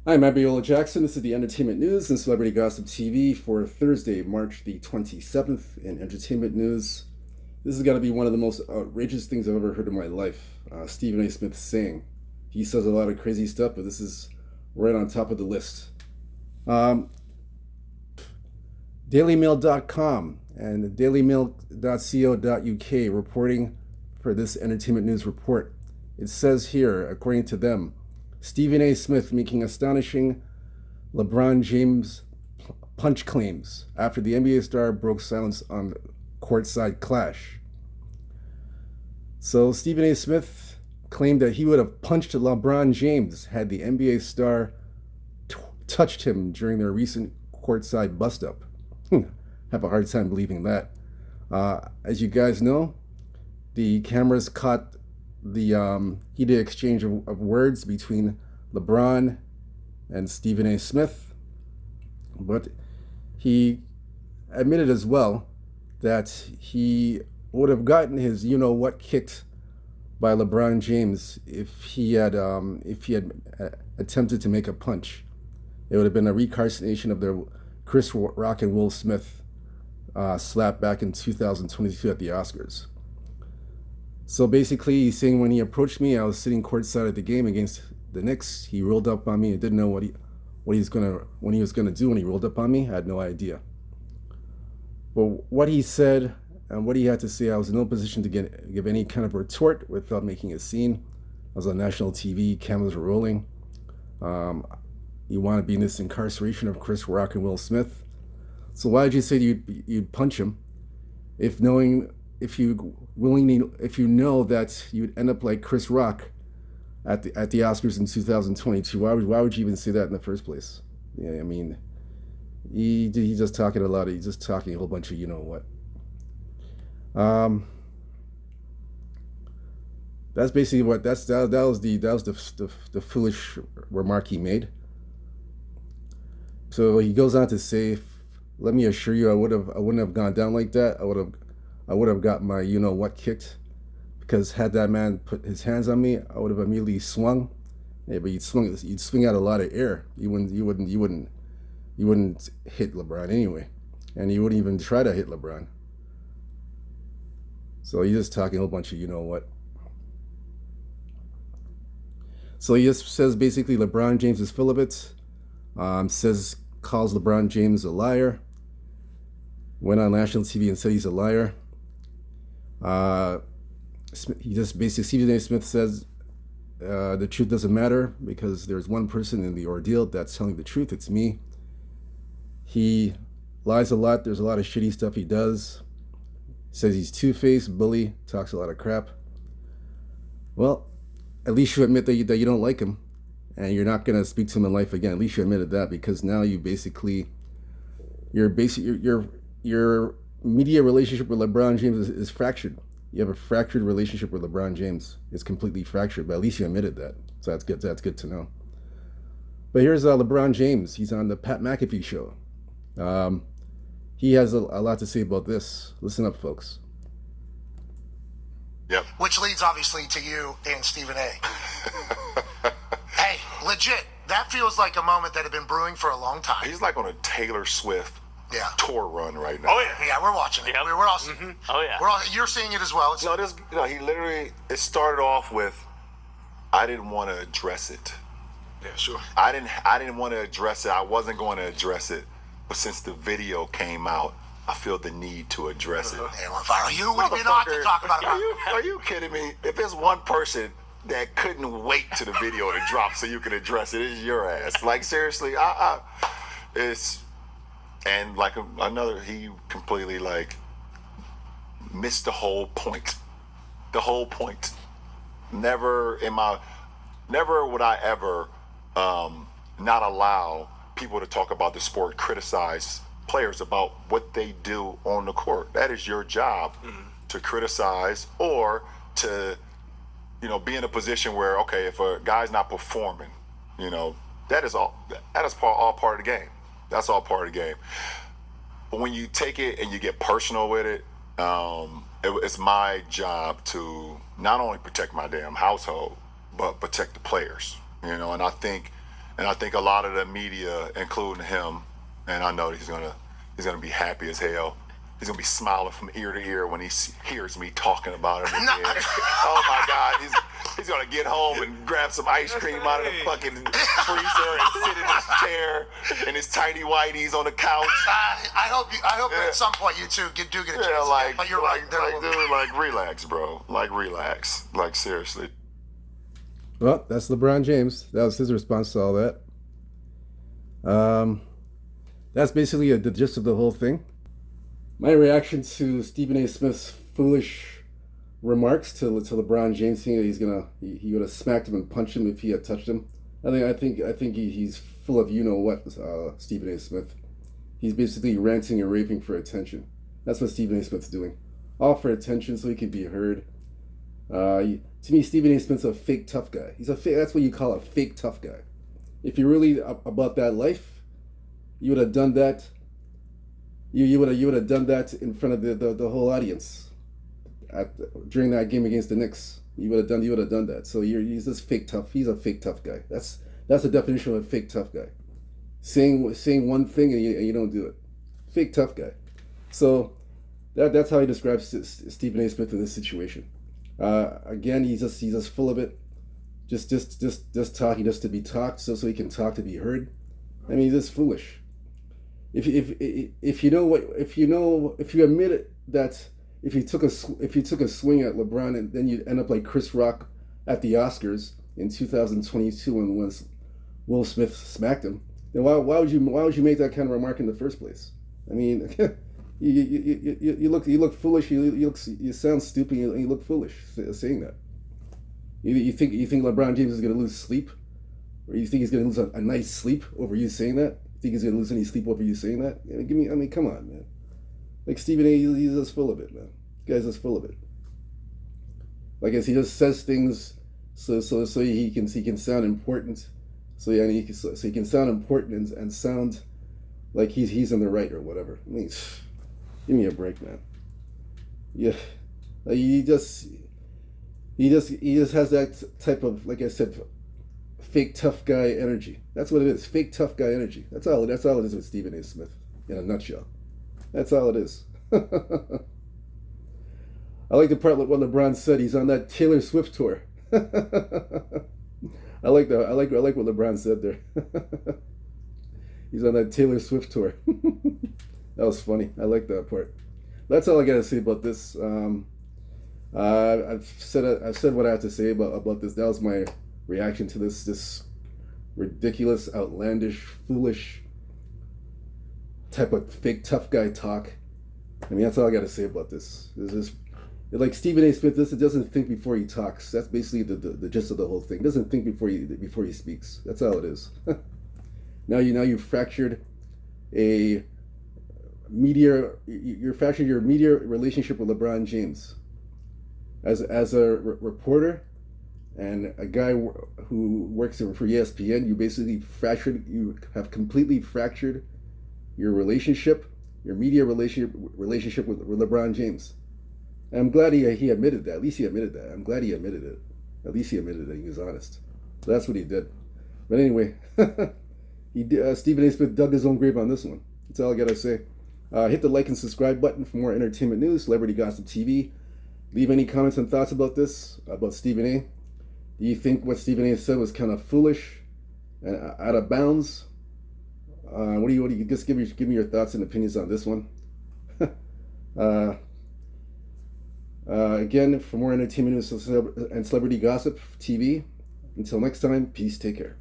I'm Abiola Jackson. This is the Entertainment News and Celebrity Gossip TV for Thursday, March the 27th. In entertainment news, this is going to be one of the most outrageous things I've ever heard in my life. Stephen A. Smith saying. He says a lot of crazy stuff, but this is right on top of the list. Um, DailyMail.com and DailyMail.co.uk reporting for this entertainment news report. It says here, according to them, Stephen A. Smith making astonishing LeBron James punch claims after the NBA star broke silence on courtside clash. So Stephen A. Smith claimed that he would have punched LeBron James had the NBA star touched him during their recent courtside bust-up. Have a hard time believing that. As you guys know, the cameras caught the heated exchange of words between LeBron and Stephen A. Smith, but he admitted as well that he would have gotten his you-know-what kicked by LeBron James if he had attempted to make a punch. It would have been a reincarnation of their Chris Rock and Will Smith slap back in 2022 at the Oscars. So basically, he's saying when he approached me, I was sitting courtside at the game against the Knicks. He rolled up on me and didn't know what he was gonna do when he rolled up on me. I had no idea. But what he said and what he had to say, I was in no position to give any kind of retort without making a scene. I was on national TV, cameras were rolling. You want to be in this incarceration of Chris Rock and Will Smith. So why did you say you'd punch him if you know that you'd end up like Chris Rock at the Oscars in 2022? Why would you even say that in the first place? Yeah, I mean, he's just talking a lot. He's just talking a whole bunch of you know what. That's basically what that was the foolish remark he made. So he goes on to say, "Let me assure you, I wouldn't have gone down like that. I would have got my you know what kicked, because had that man put his hands on me, I would have immediately swung. Yeah, but you'd swing out a lot of air. You wouldn't hit LeBron anyway, and you wouldn't even try to hit LeBron. So he's just talking a whole bunch of you know what. So he just says basically LeBron James is full of it. Calls LeBron James a liar. Went on national TV and said he's a liar. He just basically, Stephen A. Smith says the truth doesn't matter because there's one person in the ordeal that's telling the truth. It's me. He lies a lot. There's a lot of shitty stuff he does. Says he's two-faced, bully, talks a lot of crap. Well, at least you admit that you don't like him and you're not going to speak to him in life again. At least you admitted that, because now your media relationship with LeBron James is fractured. You have a fractured relationship with LeBron James. It's completely fractured, but at least you admitted that. So that's good. That's good to know. But here's LeBron James. He's on the Pat McAfee show. He has a lot to say about this. Listen up, folks. Yep. Which leads obviously to you and Stephen A. Hey, legit, that feels like a moment that had been brewing for a long time. He's like on a Taylor Swift tour run right now. Oh yeah, yeah, we're watching it. Yep. We're all. Mm-hmm. Oh yeah. You're seeing it as well. He literally, it started off with, I didn't want to address it. Yeah, sure. I didn't want to address it. I wasn't going to address it, but since the video came out, I feel the need to address it. Hey, well, viral. You would be not to talk about it. Are you kidding me? If there's one person that couldn't wait to the video to drop so you can address it, it's your ass. Like seriously, it's, and like another, he completely like missed the whole point. The whole point. Never would I ever not allow people to talk about the sport, criticize players about what they do on the court. That is your job, to criticize or to, be in a position where, okay, if a guy's not performing, that is all part of the game. That's all part of the game. But when you take it and you get personal with it, it's my job to not only protect my damn household, but protect the players. And I think And I think a lot of the media, including him, and I know he's gonna be happy as hell. He's gonna be smiling from ear to ear when he hears me talking about it again. Oh my God, he's gonna get home and grab some ice cream out of the fucking freezer and sit in his chair in his tidy whities on the couch. I hope at some point you two do get a chance. Yeah, like, but you're right. Dude, like relax, bro. Like relax. Like seriously. Well, that's LeBron James. That was his response to all that. That's basically the gist of the whole thing. My reaction to Stephen A. Smith's foolish remarks to LeBron James, saying that he would have smacked him and punched him if he had touched him. I think he's full of what, Stephen A. Smith. He's basically ranting and raving for attention. That's what Stephen A. Smith's doing, all for attention, so he can be heard. To me, Stephen A. Smith's a fake tough guy. That's what you call a fake tough guy. If you're really about that life, you would have done that. You would have done that in front of the whole audience during that game against the Knicks. You would have done that. So he's this fake tough. He's a fake tough guy. That's the definition of a fake tough guy. Saying one thing and you don't do it. Fake tough guy. So that's how he describes Stephen A. Smith in this situation. Again, he's just full of it. Just talking just to be talked, so he can talk to be heard. I mean, he's just foolish. If you admit it, that if you took a swing at LeBron and then you'd end up like Chris Rock at the Oscars in 2022 when Will Smith smacked him, then why would you make that kind of remark in the first place? I mean, you look foolish. You sound stupid. You look foolish saying that. You think LeBron James is going to lose sleep, or you think he's going to lose a night's sleep over you saying that? You think he's going to lose any sleep over you saying that? I mean, come on, man. Like Stephen A. He's just full of it, man. The guy's just full of it. Like he just says things so he can sound important. So he can sound important and sound like he's in the right or whatever. I mean, give me a break, man. Yeah, like he just has that type of, like I said, fake tough guy energy. That's what it is. Fake tough guy energy. That's all it is with Stephen A. Smith in a nutshell. That's all it is. I like the part what LeBron said. He's on that Taylor Swift tour. I like what LeBron said there. He's on that Taylor Swift tour. That was funny. I like that part. That's all I gotta say about this. I've said what I have to say about this. That was my reaction to this ridiculous, outlandish, foolish type of fake tough guy talk. I mean, that's all I got to say about this. This is like Stephen A. Smith. This doesn't think before he talks. That's basically the gist of the whole thing. Doesn't think before he speaks. That's all it is. Now you fractured a media. You're fractured your media relationship with LeBron James. As a reporter and a guy who works for ESPN, you have completely fractured your media relationship with LeBron James. And I'm glad he admitted that. At least he admitted that. I'm glad he admitted it. At least he admitted that he was honest. So that's what he did. But anyway, Stephen A. Smith dug his own grave on this one. That's all I gotta say. Hit the like and subscribe button for more entertainment news, celebrity gossip TV. Leave any comments and thoughts about this, about Stephen A. Do you think what Stephen A. said was kind of foolish and out of bounds? What do you just give me your thoughts and opinions on this one? Again, for more entertainment news and celebrity gossip TV. Until next time, peace. Take care.